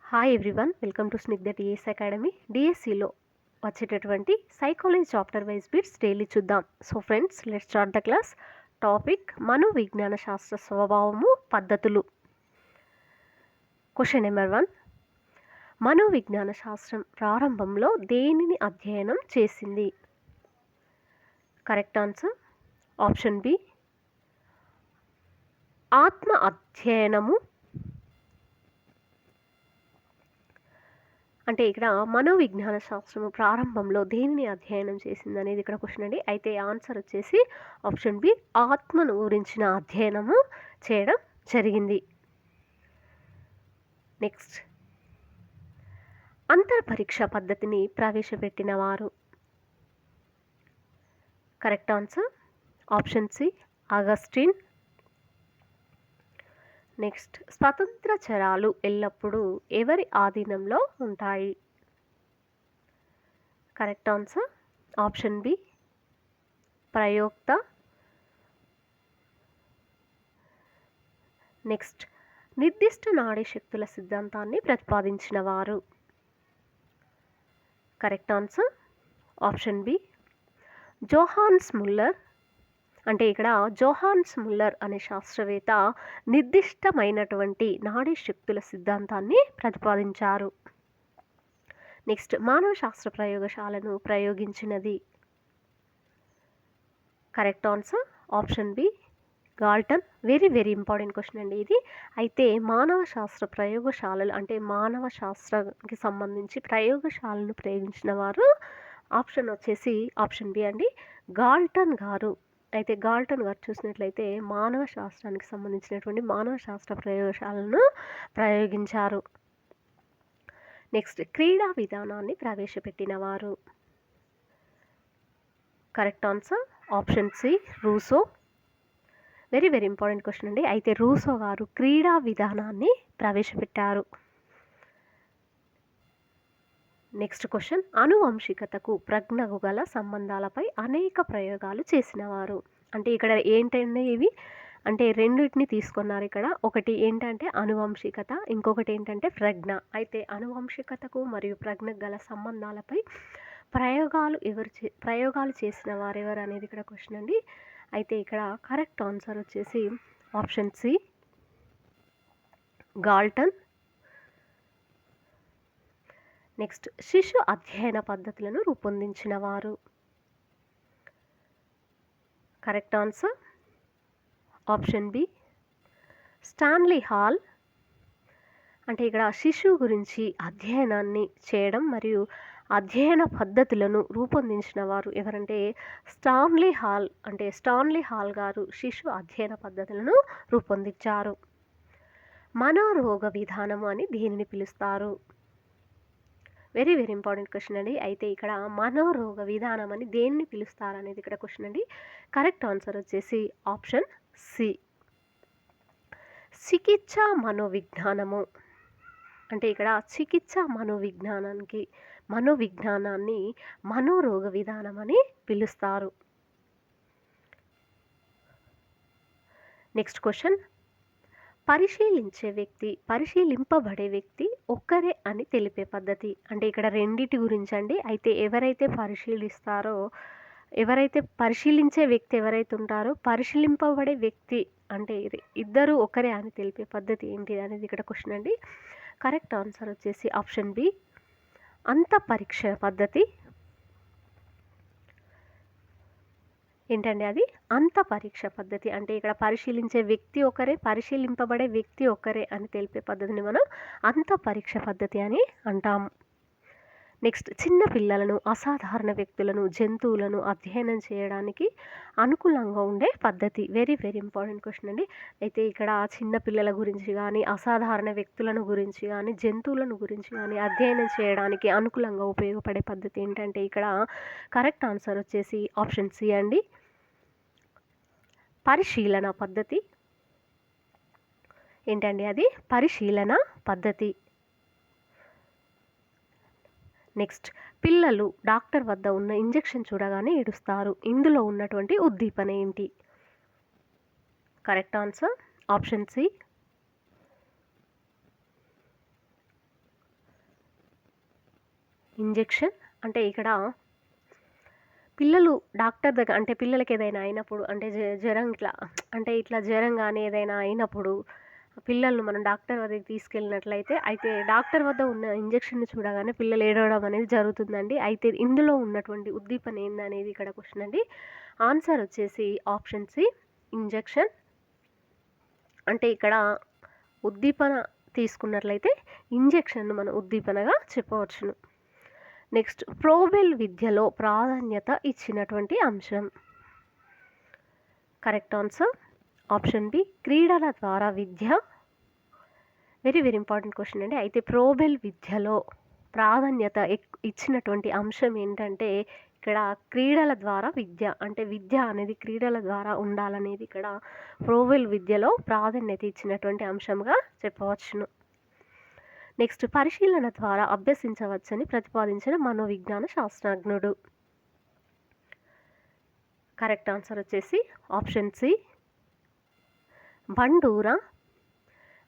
Hi everyone, welcome to Snigdha TS academy. డిఎస్సిలో వచ్చేటటువంటి psychology chapter wise bits daily చూద్దాం. So friends, let's start the class. Topic మనోవిజ్ఞాన శాస్త్ర స్వభావము పద్ధతులు. Question number 1. మనోవిజ్ఞాన శాస్త్రం ప్రారంభంలో దేనిని అధ్యయనం చేసింది? కరెక్ట్ ఆన్సర్ ఆప్షన్ బి, ఆత్మ అధ్యయనము. అంటే ఇక్కడ మనోవిజ్ఞాన శాస్త్రము ప్రారంభంలో దేనిని అధ్యయనం చేసింది అనేది ఇక్కడ క్వశ్చన్ అండి. అయితే ఆన్సర్ వచ్చేసి ఆప్షన్ బి, ఆత్మను గురించిన అధ్యయనము చేయడం జరిగింది. నెక్స్ట్, అంతర్పరీక్ష పద్ధతిని ప్రవేశపెట్టిన వారు? Correct answer option C, Augustine. Next, స్వతంత్ర చరాలు ఎల్లప్పుడూ ఎవరి ఆధీనంలో ఉంటాయి? కరెక్ట్ ఆన్సర్ ఆప్షన్ బి, ప్రయోక్త. నెక్స్ట్, నిర్దిష్ట నాడీ శక్తుల సిద్ధాంతాన్ని ప్రతిపాదించిన వారు? Correct answer option B, Johannes Muller. అంటే ఇక్కడ జోహాన్స్ ముల్లర్ అనే శాస్త్రవేత్త నిర్దిష్టమైనటువంటి నాడీ శక్తుల సిద్ధాంతాన్ని ప్రతిపాదించారు. నెక్స్ట్, మానవ శాస్త్ర ప్రయోగశాలను ప్రయోగించినది? Correct answer option B, Galton. Very very important question అండి ఇది. అయితే మానవ శాస్త్ర ప్రయోగశాలలు అంటే మానవ శాస్త్రానికి సంబంధించి ప్రయోగశాలను ప్రయోగించిన వారు ఆప్షన్ వచ్చేసి ఆప్షన్ బి అండి, గాల్టన్ గారు. అయితే గాల్టన్ గారు చూసినట్లయితే మానవ శాస్త్రానికి సంబంధించినటువంటి మానవ శాస్త్ర ప్రయోగశాలను ప్రయోగించారు. నెక్స్ట్, క్రీడా విధానాన్ని ప్రవేశపెట్టిన వారు? Correct answer option C, Rousseau. Very very important question అండి. అయితే రూసో గారు క్రీడా విధానాన్ని ప్రవేశపెట్టారు. నెక్స్ట్ క్వశ్చన్, అనువంశికతకు ప్రజ్ఞకు గల సంబంధాలపై అనేక ప్రయోగాలు చేసినవారు? అంటే ఇక్కడ ఏంటంటే ఇవి అంటే రెండింటిని తీసుకున్నారు ఇక్కడ. ఒకటి ఏంటంటే అనువంశికత, ఇంకొకటి ఏంటంటే ప్రజ్ఞ. అయితే అనువంశికతకు మరియు ప్రజ్ఞకు గల సంబంధాలపై ప్రయోగాలు చేసిన వారెవరు అనేది ఇక్కడ క్వశ్చన్ అండి. అయితే ఇక్కడ కరెక్ట్ ఆన్సర్ వచ్చేసి ఆప్షన్ సి, గాల్టన్. నెక్స్ట్, శిశు అధ్యయన పద్ధతులను రూపొందించిన వారు? Correct answer option B, Stanley Hall. అంటే ఇక్కడ శిశువు గురించి అధ్యయనాన్ని చేయడం మరియు అధ్యయన పద్ధతులను రూపొందించిన వారు ఎవరంటే స్టాన్లీ హాల్. అంటే స్టాన్లీ హాల్ గారు శిశు అధ్యయన పద్ధతులను రూపొందించారు. మనోరోగ విధానము అని దేనిని పిలుస్తారు? వెరీ వెరీ ఇంపార్టెంట్ క్వశ్చన్ అండి. అయితే ఇక్కడ మనోరోగ విధానం అని దేన్ని పిలుస్తారు అనేది ఇక్కడ క్వశ్చన్ అండి. కరెక్ట్ ఆన్సర్ వచ్చేసి ఆప్షన్ సి, చికిత్స మనోవిజ్ఞానము. అంటే ఇక్కడ చికిత్స మనోవిజ్ఞానాన్ని మనోరోగ విధానం అని పిలుస్తారు. నెక్స్ట్ క్వశ్చన్, పరిశీలింపబడే వ్యక్తి ఒక్కరే అని తెలిపే పద్ధతి? అంటే ఇక్కడ రెండిటి గురించి అండి. అయితే ఎవరైతే పరిశీలించే వ్యక్తి ఎవరైతే ఉంటారో పరిశీలింపబడే వ్యక్తి అంటే ఇద్దరు ఒకరే అని తెలిపే పద్ధతి ఏంటి అనేది ఇక్కడ క్వశ్చన్ అండి. కరెక్ట్ ఆన్సర్ వచ్చేసి ఆప్షన్ బి, అంతఃపరీక్ష పద్ధతి. ఏంటండి అది? అంతఃపరీక్ష పద్ధతి. అంటే ఇక్కడ పరిశీలించే వ్యక్తి ఒకరే, పరిశీలింపబడే వ్యక్తి ఒకరే అని తెలిపే పద్ధతిని మనం అంతఃపరీక్ష పద్ధతి అని అంటాము. నెక్స్ట్, చిన్న పిల్లలను, అసాధారణ వ్యక్తులను, జంతువులను అధ్యయనం చేయడానికి అనుకూలంగా ఉండే పద్ధతి? వెరీ వెరీ ఇంపార్టెంట్ క్వశ్చన్ అండి. అయితే ఇక్కడ చిన్న పిల్లల గురించి కానీ, అసాధారణ వ్యక్తులను గురించి కానీ, జంతువులను గురించి కానీ అధ్యయనం చేయడానికి అనుకూలంగా ఉపయోగపడే పద్ధతి ఏంటంటే ఇక్కడ కరెక్ట్ ఆన్సర్ వచ్చేసి ఆప్షన్ సి అండి, పరిశీలన పద్ధతి. ఏంటండి అది? పరిశీలన పద్ధతి. నెక్స్ట్, పిల్లలు డాక్టర్ వద్ద ఉన్న ఇంజెక్షన్ చూడగానే ఏడుస్తారు. ఇందులో ఉన్నటువంటి ఉద్దీపన ఏంటి? Correct answer option C, injection అంటే ఇక్కడ పిల్లలు డాక్టర్ దగ్గర అంటే పిల్లలకి ఏదైనా అయినప్పుడు అంటే జ్వరం ఇట్లా జ్వరం కానీ ఏదైనా అయినప్పుడు పిల్లలను మనం డాక్టర్ వద్దకు తీసుకెళ్ళినట్లయితే అయితే డాక్టర్ వద్ద ఉన్న ఇంజెక్షన్ని చూడగానే పిల్లలు ఏడవడం అనేది జరుగుతుందండి. అయితే ఇందులో ఉన్నటువంటి ఉద్దీపన ఏందనేది ఇక్కడ క్వశ్చన్ అండి. ఆన్సర్ వచ్చేసి ఆప్షన్ సి ఇంజెక్షన్. అంటే ఇక్కడ ఉద్దీపన తీసుకున్నట్లయితే ఇంజెక్షన్ను మనం ఉద్దీపనగా చెప్పవచ్చును. నెక్స్ట్ ప్రోబెల్ విద్యలో ప్రాధాన్యత ఇచ్చినటువంటి అంశం. కరెక్ట్ ఆన్సర్ ఆప్షన్ బి క్రీడల ద్వారా విద్య. వెరీ వెరీ ఇంపార్టెంట్ క్వశ్చన్ అండి. అయితే ప్రోబెల్ విద్యలో ప్రాధాన్యత ఇచ్చినటువంటి అంశం ఏంటంటే ఇక్కడ క్రీడల ద్వారా విద్య. అంటే విద్య అనేది క్రీడల ద్వారా ఉండాలనేది ఇక్కడ ప్రోబెల్ విద్యలో ప్రాధాన్యత ఇచ్చినటువంటి అంశంగా చెప్పవచ్చును. నెక్స్ట్ పరిశీలన ద్వారా అభ్యసించవచ్చని ప్రతిపాదించిన మనోవిజ్ఞాన శాస్త్రజ్ఞుడు. కరెక్ట్ ఆన్సర్ వచ్చేసి ఆప్షన్ సి బండూరా.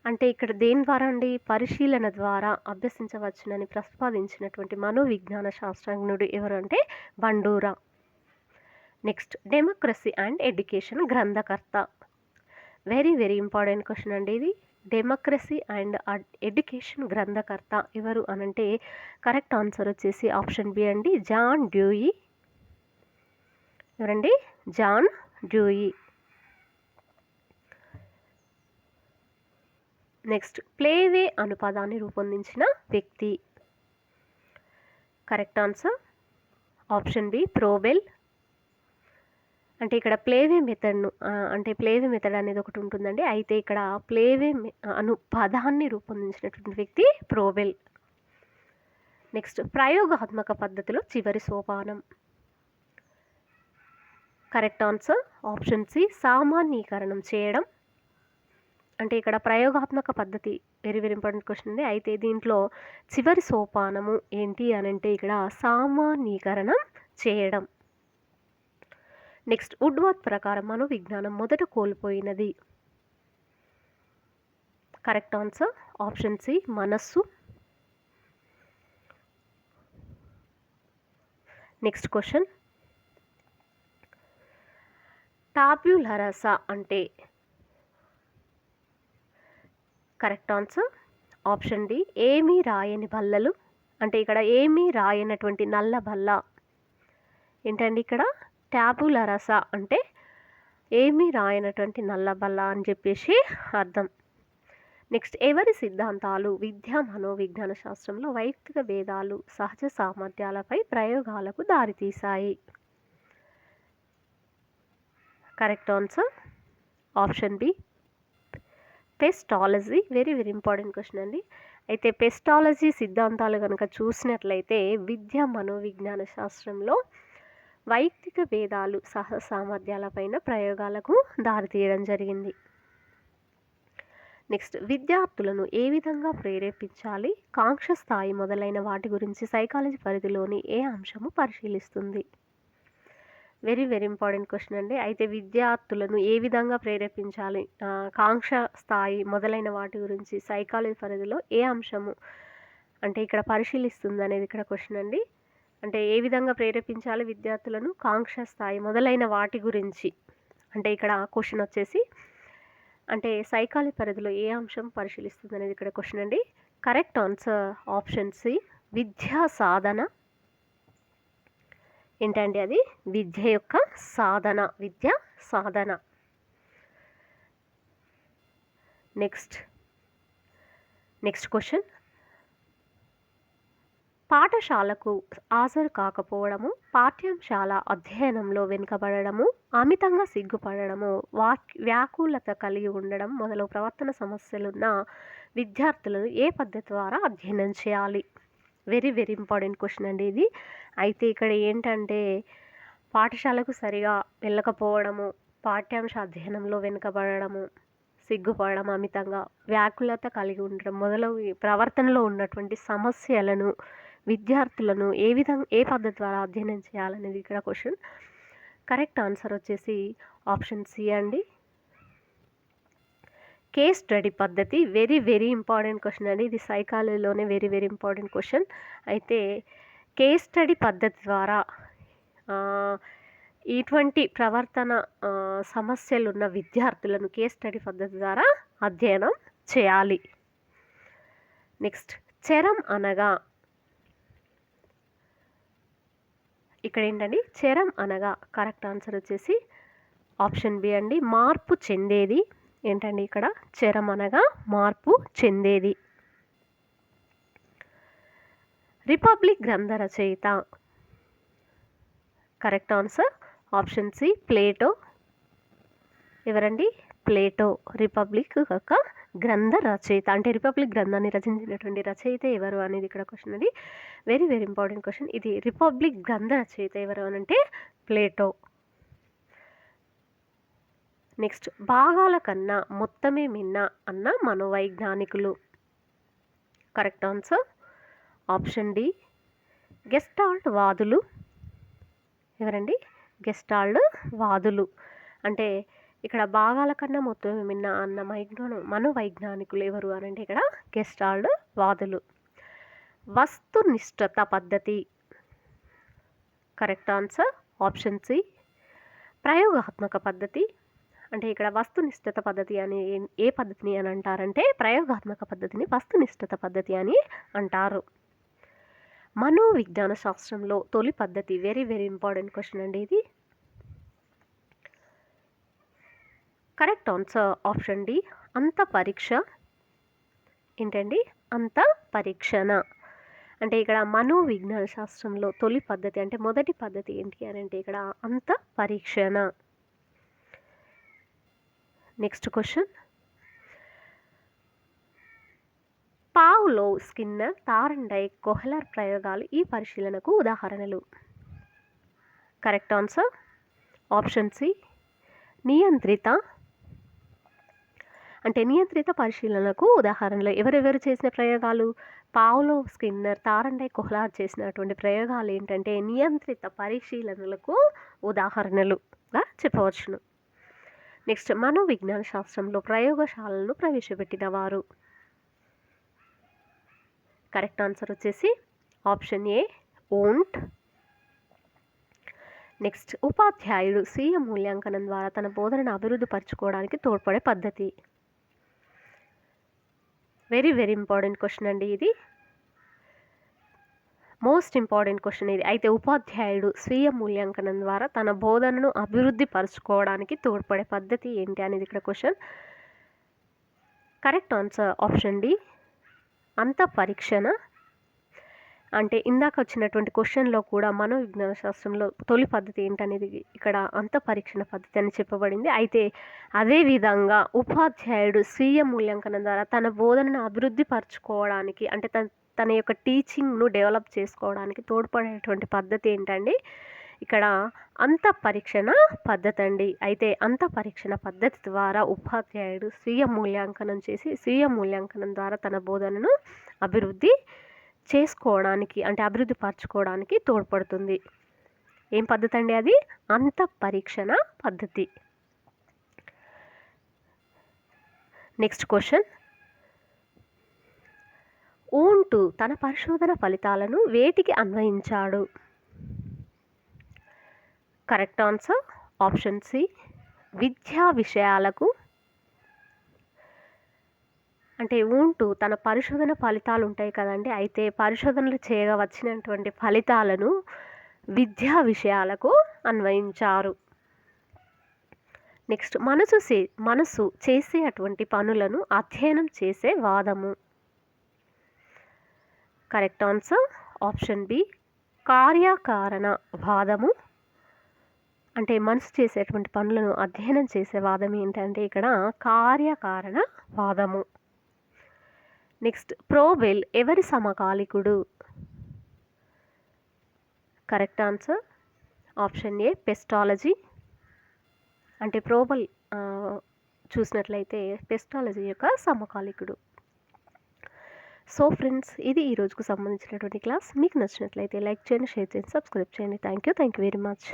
అంటే ఇక్కడ దేని ద్వారా అండి పరిశీలన ద్వారా అభ్యసించవచ్చునని ప్రతిపాదించినటువంటి మనోవిజ్ఞాన శాస్త్రజ్ఞుడు ఎవరు అంటే Bandura. Next democracy and education గ్రంథకర్త. వెరీ వెరీ ఇంపార్టెంట్ క్వశ్చన్ అండి ఇది. డెమోక్రసీ అండ్ ఎడ్యుకేషన్ గ్రంథకర్త ఎవరు అనంటే కరెక్ట్ ఆన్సర్ వచ్చేసి ఆప్షన్ బి అండి జాన్ డ్యూయి. ఎవరండి జాన్ డ్యూయి. నెక్స్ట్ ప్లేవే అను పదాన్ని రూపొందించిన వ్యక్తి. Correct answer option B Froebel. అంటే ఇక్కడ ప్లేవే మెథడ్ను అంటే ప్లేవే మెథడ్ అనేది ఒకటి ఉంటుందండి. అయితే ఇక్కడ ప్లేవే అను పదాన్ని రూపొందించినటువంటి వ్యక్తి ప్రోబెల్. నెక్స్ట్ ప్రయోగాత్మక పద్ధతిలో చివరి సోపానం. కరెక్ట్ ఆన్సర్ ఆప్షన్ సి సామాన్యీకరణం చేయడం. అంటే ఇక్కడ ప్రయోగాత్మక పద్ధతి వెరీ వెరీ ఇంపార్టెంట్ క్వశ్చన్ అండి. అయితే దీంట్లో చివరి సోపానము ఏంటి అని అంటే ఇక్కడ సామాన్యీకరణం చేయడం. నెక్స్ట్ వుడ్వర్త్ ప్రకారం మనోవిజ్ఞానం మొదట కోల్పోయినది. కరెక్ట్ ఆన్సర్ ఆప్షన్ సి మనస్సు. నెక్స్ట్ క్వశ్చన్ టాబ్యులా రాసా అంటే కరెక్ట్ ఆన్సర్ ఆప్షన్ డి ఏమీ రాయని బల్లలు. అంటే ఇక్కడ ఏమీ రాయనటువంటి నల్ల బల్ల ఏంటండి ఇక్కడ టాబులా రాసా అంటే ఏమీ రాయనటువంటి నల్ల బల్ల అని చెప్పేసి అర్థం. నెక్స్ట్ ఎవరి సిద్ధాంతాలు విద్యా మనోవిజ్ఞాన శాస్త్రంలో వైయక్తిక భేదాలు సహజ సామర్థ్యాలపై ప్రయోగాలకు దారితీశాయి. Correct answer option B Pestalozzi. Very very important question అండి. అయితే పెస్టాలజీ సిద్ధాంతాలు కనుక చూసినట్లయితే విద్యా మనోవిజ్ఞాన శాస్త్రంలో వైయక్తిక భేదాలు సహజ సామర్థ్యాలపైన ప్రయోగాలకు దారితీయడం జరిగింది. నెక్స్ట్ విద్యార్థులను ఏ విధంగా ప్రేరేపించాలి కాంక్ష స్థాయి మొదలైన వాటి గురించి సైకాలజీ పరిధిలోని ఏ అంశము పరిశీలిస్తుంది. వెరీ వెరీ ఇంపార్టెంట్ క్వశ్చన్ అండి. అయితే విద్యార్థులను ఏ విధంగా ప్రేరేపించాలి కాంక్ష స్థాయి మొదలైన వాటి గురించి సైకాలజీ పరిధిలో ఏ అంశము అంటే ఇక్కడ పరిశీలిస్తుంది అనేది ఇక్కడ క్వశ్చన్ అండి. అంటే ఏ విధంగా ప్రేరేపించాలి విద్యార్థులను కాంక్ష స్థాయి మొదలైన వాటి గురించి అంటే ఇక్కడ క్వశ్చన్ వచ్చేసి అంటే సైకాలజీ పరిధిలో ఏ అంశం పరిశీలిస్తుంది అనేది ఇక్కడ క్వశ్చన్ అండి. కరెక్ట్ ఆన్సర్ ఆప్షన్ సి విద్యా సాధన. ఏంటండి అది విద్య యొక్క సాధన, విద్య సాధన. నెక్స్ట్ క్వశ్చన్ పాఠశాలకు హాజరు కాకపోవడము, పాఠ్యాంశాల అధ్యయనంలో వెనుకబడము, అమితంగా సిగ్గుపడము, వ్యాకులత కలిగి ఉండడం మొదలగు ప్రవర్తన సమస్యలున్న విద్యార్థులను ఏ పద్ధతి ద్వారా అధ్యయనం చేయాలి. వెరీ వెరీ ఇంపార్టెంట్ క్వశ్చన్ అండి ఇది. అయితే ఇక్కడ ఏంటంటే పాఠశాలకు సరిగా వెళ్ళకపోవడము, పాఠ్యాంశ అధ్యయనంలో వెనుకబడము, సిగ్గుపడడం, అమితంగా వ్యాకులత కలిగి ఉండడం మొదలగు ప్రవర్తనలో ఉన్నటువంటి సమస్యలను విద్యార్థులను ఏ పద్ధతి ద్వారా అధ్యయనం చేయాలనేది ఇక్కడ క్వశ్చన్. కరెక్ట్ ఆన్సర్ వచ్చేసి ఆప్షన్ సి అండి కేస్ స్టడీ పద్ధతి. వెరీ వెరీ ఇంపార్టెంట్ క్వశ్చన్ అండి ఇది. సైకాలజీలోనే వెరీ వెరీ ఇంపార్టెంట్ క్వశ్చన్. అయితే కేస్ స్టడీ పద్ధతి ద్వారా ఇటువంటి ప్రవర్తన సమస్యలున్న విద్యార్థులను కేస్ స్టడీ పద్ధతి ద్వారా అధ్యయనం చేయాలి. నెక్స్ట్ చరం అనగా ఇక్కడ ఏంటండి, చరం అనగా కరెక్ట్ ఆన్సర్ వచ్చేసి ఆప్షన్ బి అండి, మార్పు చెందేది. ఏంటండి ఇక్కడ చరం అనగా మార్పు చెందేది. రిపబ్లిక్ గ్రంథ రచయిత correct answer option C Plato. ఎవరండి, ప్లేటో రిపబ్లిక్ యొక్క గ్రంథ రచయిత. అంటే రిపబ్లిక్ గ్రంథాన్ని రచించినటువంటి రచయిత ఎవరు అనేది ఇక్కడ క్వశ్చన్ అండి. వెరీ వెరీ ఇంపార్టెంట్ క్వశ్చన్ ఇది. రిపబ్లిక్ గ్రంథ రచయిత ఎవరు అని అంటే ప్లేటో. నెక్స్ట్ భాగాల కన్నా మొత్తమే మిన్న అన్న మనోవైజ్ఞానికులు. Correct answer option D gestalt వాదులు. ఎవరండి, గెస్టాల్ట్ వాదులు. అంటే ఇక్కడ భాగాల కన్నా మొత్తమే మిన్న అన్న మనోవైజ్ఞానికులు ఎవరు అని అంటే ఇక్కడ గెస్టాల్ట్ వాదులు. వస్తునిష్ఠత పద్ధతి కరెక్ట్ ఆన్సర్ ఆప్షన్ సి ప్రయోగాత్మక పద్ధతి. అంటే ఇక్కడ వస్తునిష్ఠత పద్ధతి అని ఏ పద్ధతిని అని అంటారంటే ప్రయోగాత్మక పద్ధతిని వస్తునిష్ఠత పద్ధతి అని అంటారు. మనోవిజ్ఞాన శాస్త్రంలో తొలి పద్ధతి. వెరీ వెరీ ఇంపార్టెంట్ క్వశ్చన్ అండి ఇది. కరెక్ట్ ఆన్సర్ ఆప్షన్ డి అంత పరీక్ష. ఏంటండి, అంత పరీక్షణ. అంటే ఇక్కడ మనోవిజ్ఞాన శాస్త్రంలో తొలి పద్ధతి అంటే మొదటి పద్ధతి ఏంటి అని అంటే ఇక్కడ అంత పరీక్షణ. Next question, Pavlov, Skinner, Thorndike, Kohler ప్రయోగాలు ఈ పరిశీలనకు ఉదాహరణలు. కరెక్ట్ ఆన్సర్ ఆప్షన్ సి నియంత్రిత. అంటే నియంత్రిత పరిశీలనకు ఉదాహరణలు ఎవరెవరు చేసిన ప్రయోగాలు? పావ్లోవ్, స్కిన్నర్, థార్న్డైక్, కోహ్లర్ చేసినటువంటి ప్రయోగాలు ఏంటంటే నియంత్రిత పరిశీలనలకు ఉదాహరణలుగా చెప్పవచ్చును. నెక్స్ట్ మనోవిజ్ఞాన శాస్త్రంలో ప్రయోగశాలను ప్రవేశపెట్టిన వారు. కరెక్ట్ ఆన్సర్ వచ్చేసి ఆప్షన్ ఏ ఓంట్. నెక్స్ట్ ఉపాధ్యాయుడు స్వీయ మూల్యాంకనం ద్వారా తన బోధనను అభివృద్ధి పరచుకోవడానికి తోడ్పడే పద్ధతి. వెరీ వెరీ ఇంపార్టెంట్ క్వశ్చన్ అండి ఇది. మోస్ట్ ఇంపార్టెంట్ క్వశ్చన్ ఇది. అయితే ఉపాధ్యాయుడు స్వీయ మూల్యాంకనం ద్వారా తన బోధనను అభివృద్ధి పరచుకోవడానికి తోడ్పడే పద్ధతి ఏంటి అనేది ఇక్కడ question. Correct answer option D అంత పరీక్షణ. అంటే ఇందాక వచ్చినటువంటి క్వశ్చన్లో కూడా మనోవిజ్ఞాన శాస్త్రంలో తొలి పద్ధతి ఏంటనేది ఇక్కడ అంత పరీక్షణ పద్ధతి అని చెప్పబడింది. అయితే అదేవిధంగా ఉపాధ్యాయుడు స్వీయ మూల్యాంకనం ద్వారా తన బోధనను అభివృద్ధి పరచుకోవడానికి అంటే తన యొక్క టీచింగ్ను డెవలప్ చేసుకోవడానికి తోడ్పడేటువంటి పద్ధతి ఏంటండి ఇక్కడ అంత పరీక్షణ పద్ధతి అండి. అయితే అంత పరీక్షణ పద్ధతి ద్వారా ఉపాధ్యాయుడు స్వీయ మూల్యాంకనం చేసి స్వీయ మూల్యాంకనం ద్వారా తన బోధనను అభివృద్ధి చేసుకోవడానికి అంటే అభివృద్ధి పరచుకోవడానికి తోడ్పడుతుంది. ఏం పద్ధతి అండి అది? అంత పరీక్షణ పద్ధతి. నెక్స్ట్ క్వశ్చన్, ఓంటు తన పరిశోధన ఫలితాలను వేటికి అన్వయించాడు? కరెక్ట్ ఆన్సర్ ఆప్షన్ సి విద్యా విషయాలకు. అంటే ఓంటు తన పరిశోధన ఫలితాలు ఉంటాయి కదండి, అయితే పరిశోధనలు చేయగా వచ్చినటువంటి ఫలితాలను విద్యా విషయాలకు అన్వయించారు. నెక్స్ట్ మనసు చేసే అటువంటి పనులను అధ్యయనం చేసే వాదము. కరెక్ట్ ఆన్సర్ ఆప్షన్ బి కార్యకారణ వాదము. అంటే మనసు చేసేటువంటి పనులను అధ్యయనం చేసే వాదం ఏంటంటే ఇక్కడ కార్యకారణ వాదము. నెక్స్ట్ ప్రోబెల్ ఎవరి సమకాలికుడు? Correct answer option A Pestalozzi. అంటే ప్రోబెల్ చూసినట్లయితే పెస్టాలజీ యొక్క సమకాలికుడు. సో ఫ్రెండ్స్, ఇది ఈ రోజుకు సంబంధించినటువంటి క్లాస్. మీకు నచ్చినట్లయితే లైక్ చేయండి, షేర్ చేయండి, సబ్స్క్రైబ్ చేయండి. Thank you very much.